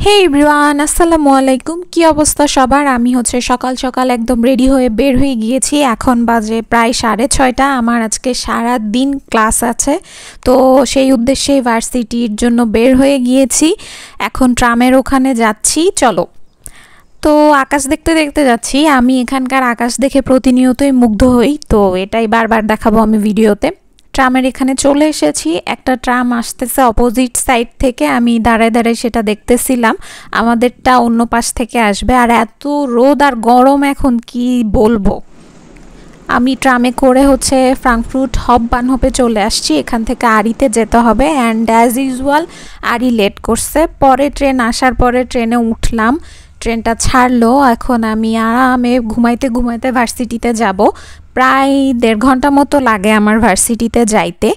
হে everyone, আসসালামু আলাইকুম। কি অবস্থা সবার? আমি সকাল সকাল একদম রেডি হয়ে বের হয়ে গিয়েছি। এখন বাজে প্রায় 6:30। আমার আজকে সারা দিন ক্লাস আছে, তো সেই উদ্দেশ্যে ভার্সিটির জন্য বের হয়ে গিয়েছি। এখন ট্রামের ওখানে যাচ্ছি। চলো। তো আকাশ দেখতে দেখতে যাচ্ছি। আমি এখানকার আকাশ দেখে প্রতিনিয়তই মুগ্ধ হই, তো এটাই বারবার দেখাবো আমি ভিডিওতে। ট্রামের এখানে চলে এসেছি। একটা ট্রাম আসতেছে অপোজিট সাইড থেকে, আমি দাঁড়ায় দাঁড়ায় সেটা দেখতেছিলাম। আমাদেরটা অন্য পাশ থেকে আসবে, আর এত রোদ আর গরম এখন কি বলবো। আমি ট্রামে করে ফ্রাঙ্কফুর্ট হাউপবানহোফে চলে আসছি। এখান থেকে আরিতে যেতে হবে, অ্যান্ড অ্যাজ ইউজুয়াল আরি লেট করছে। পরে ট্রেন আসার পরে ট্রেনে উঠলাম, ট্রেনটা ছাড়লো। এখন আমি আরামে ঘুমাইতে ঘুমাইতে ভার্সিটিতে যাব। প্রায় 1.5 ঘন্টা মতো লাগে আমার ভার্সিটিতে যাইতে।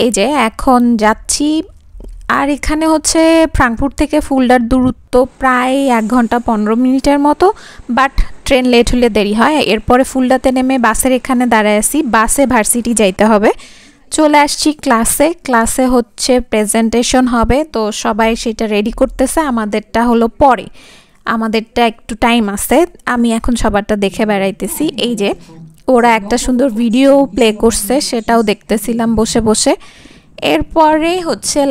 এই যে এখন যাচ্ছি। আর এখানে ফ্রাঙ্কফুর্ট থেকে ফুলদার দূরত্ব প্রায় 1 ঘন্টা 15 মিনিটের মতো, বাট ট্রেন লেট হলে দেরি হয়। এরপরে ফুলদাতে নেমে বাসের এখানে দাঁড়ায় আছি, বাসে ভার্সিটি যাইতে হবে। চলে আসছি ক্লাসে। ক্লাসে প্রেজেন্টেশন হবে, তো সবাই সেটা রেডি করতেছে। আমাদেরটা হলো পরে, আমাদেরটা একটু টাইম আছে। আমি এখন সবারটা দেখে বেড়াইতেছি। এই যে ওরা একটা সুন্দর ভিডিও প্লে করছে, সেটাও দেখতেছিলাম বসে বসে। এরপরে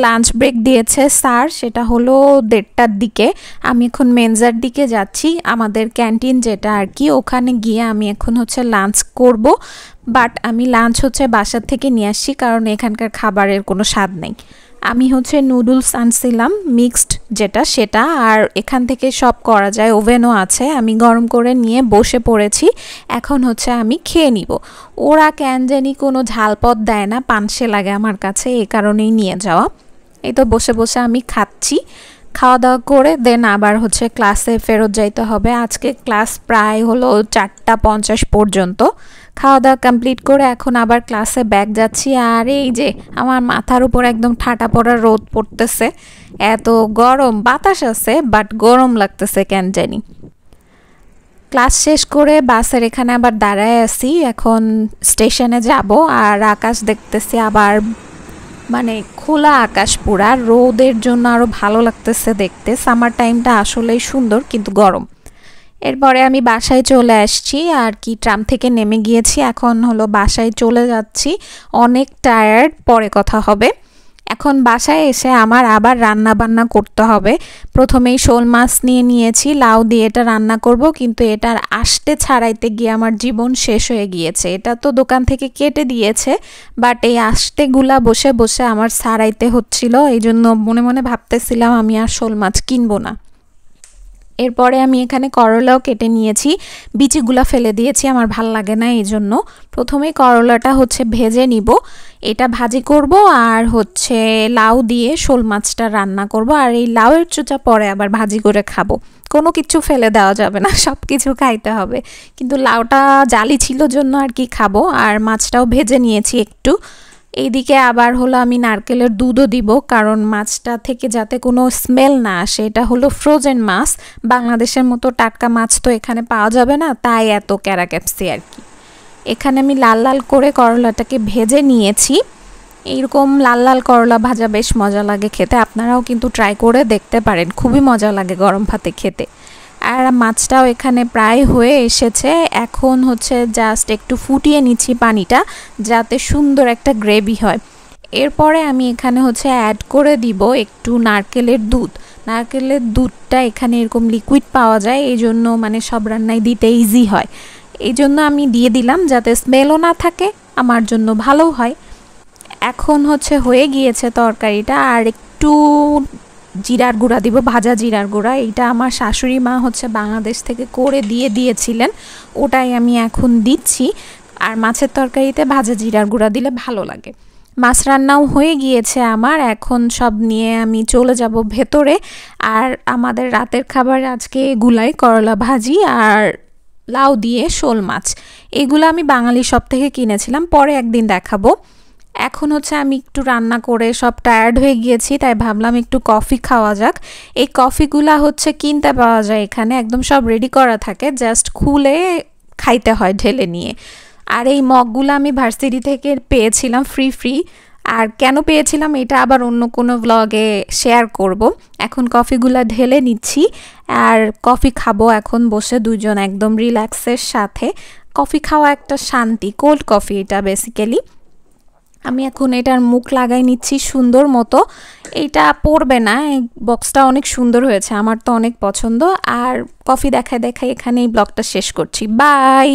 লাঞ্চ ব্রেক দিয়েছে স্যার, সেটা হলো 1:30টার দিকে। আমি এখন মেনজার দিকে যাচ্ছি, আমাদের ক্যান্টিন যেটা আর কি, ওখানে গিয়ে আমি এখন লাঞ্চ করব। বাট আমি লাঞ্চ বাসার থেকে নিয়ে আসছি, কারণ এখানকার খাবারের কোনো স্বাদ নেই। আমি নুডলস আনছিলাম মিক্সড যেটা, সেটা। আর এখান থেকে সব করা যায়, ওভেনও আছে। আমি গরম করে নিয়ে বসে পড়েছি। এখন আমি খেয়ে নিব। ওরা কেন জানি কোনো ঝালপদ দেয় না, পানসে লাগে আমার কাছে, এই কারণেই নিয়ে যাওয়া। এই তো বসে বসে আমি খাচ্ছি। খাওয়া দাওয়া করে দেন আবার ক্লাসে ফেরত যাইতে হবে। আজকে ক্লাস প্রায় 4:50 পর্যন্ত। খাওয়া দাওয়া কমপ্লিট করে এখন আবার ক্লাসে ব্যাক যাচ্ছি। আর এই যে আমার মাথার উপর একদম ঠাটা পড়া রোদ পড়তেছে, এত গরম। বাতাস আছে বাট গরম লাগতেছে কেন জানি। ক্লাস শেষ করে বাসের এখানে আবার দাঁড়ায় আছি, এখন স্টেশনে যাব। আর আকাশ দেখতেছি আবার, মানে খোলা আকাশ, পুরা রোদের জন্য আরও ভালো লাগতেছে দেখতে। সামার টাইমটা আসলেই সুন্দর, কিন্তু গরম। এরপরে আমি বাসায় চলে আসছি আর কি, ট্রাম থেকে নেমে গিয়েছি। এখন বাসায় চলে যাচ্ছি, অনেক টায়ার্ড, পরে কথা হবে। এখন বাসায় এসে আমার আবার রান্না বান্না করতে হবে। প্রথমেই শোল মাছ নিয়ে নিয়েছি, লাউ দিয়ে এটা রান্না করব, কিন্তু এটার আষ্টে ছাড়াইতে গিয়ে আমার জীবন শেষ হয়ে গিয়েছে। এটা তো দোকান থেকে কেটে দিয়েছে, বাট এই আষ্টেগুলা বসে বসে আমার ছাড়াইতে হচ্ছিল। এই জন্য মনে মনে ভাবতেছিলাম আমি আর শোল মাছ কিনবো না। এরপরে আমি এখানে করলাও কেটে নিয়েছি, বিচিগুলা ফেলে দিয়েছি, আমার ভাল লাগে না, এই জন্য। প্রথমে করলাটা ভেজে নিব, এটা ভাজি করব। আর লাউ দিয়ে শোল মাছটা রান্না করব। আর এই লাউয়ের চোচা পরে আবার ভাজি করে খাবো। কোনো কিছু ফেলে দেওয়া যাবে না, সব কিছু খাইতে হবে। কিন্তু লাউটা জালি ছিল জন্য আর কি খাবো। আর মাছটাও ভেজে নিয়েছি একটু। এইদিকে আবার আমি নারকেলের দুধও দিব, কারণ মাছটা থেকে যাতে কোনো স্মেল না আসে। এটা ফ্রোজেন মাছ, বাংলাদেশের মতো টাটকা মাছ তো এখানে পাওয়া যাবে না, তাই এত ক্যারাক্যাপসি আর কি। এখানে আমি লাল লাল করে করলাটাকে ভেজে নিয়েছি। এইরকম লাল লাল করলা ভাজা বেশ মজা লাগে খেতে, আপনারাও কিন্তু ট্রাই করে দেখতে পারেন, খুবই মজা লাগে গরম ভাতে খেতে। আর মাছটাও এখানে প্রায় হয়ে এসেছে। এখন জাস্ট একটু ফুটিয়ে নিচ্ছি পানিটা, যাতে সুন্দর একটা গ্রেভি হয়। এরপরে আমি এখানে অ্যাড করে দিব একটু নারকেলের দুধ। নারকেলের দুধটা এখানে এরকম লিকুইড পাওয়া যায়, এই জন্য মানে সব রান্নায় দিতে ইজি হয়। এই জন্য আমি দিয়ে দিলাম, যাতে স্মেলও না থাকে, আমার জন্য ভালো হয়। এখন হয়ে গিয়েছে তরকারিটা। আর একটু জিরার গুঁড়া দিব, ভাজা জিরার গুঁড়া। এইটা আমার শাশুড়ি মা বাংলাদেশ থেকে করে দিয়েছিলেন, ওটাই আমি এখন দিচ্ছি। আর মাছের তরকারিতে ভাজা জিরার গুঁড়া দিলে ভালো লাগে। মাছ রান্নাও হয়ে গিয়েছে আমার। এখন সব নিয়ে আমি চলে যাব ভেতরে। আর আমাদের রাতের খাবার আজকে এগুলাই, করলা ভাজি আর লাউ দিয়ে শোল মাছ। এগুলো আমি বাঙালি শপ থেকে কিনেছিলাম, পরে একদিন দেখাবো। এখন আমি একটু রান্না করে সব টায়ার্ড হয়ে গিয়েছি, তাই ভাবলাম একটু কফি খাওয়া যাক। এই কফিগুলা কিনতে পাওয়া যায় এখানে, একদম সব রেডি করা থাকে, জাস্ট খুলে খাইতে হয় ঢেলে নিয়ে। আর এই মগগুলো আমি ভার্সিটি থেকে পেয়েছিলাম ফ্রি। আর কেন পেয়েছিলাম এটা আবার অন্য কোনো ব্লগে শেয়ার করব। এখন কফিগুলো ঢেলে নিচ্ছি আর কফি খাবো এখন বসে দুজন একদম রিল্যাক্সের সাথে। কফি খাওয়া একটা শান্তি, কোল্ড কফি এটা বেসিক্যালি। আমি এখন এটার মুখ লাগাই নিচ্ছি সুন্দর মতো। এইটা পড়বে না, এই বক্সটা অনেক সুন্দর হয়েছে, আমার তো অনেক পছন্দ। আর কফি দেখায় দেখায় এখানেই ব্লগটা শেষ করছি। বাই।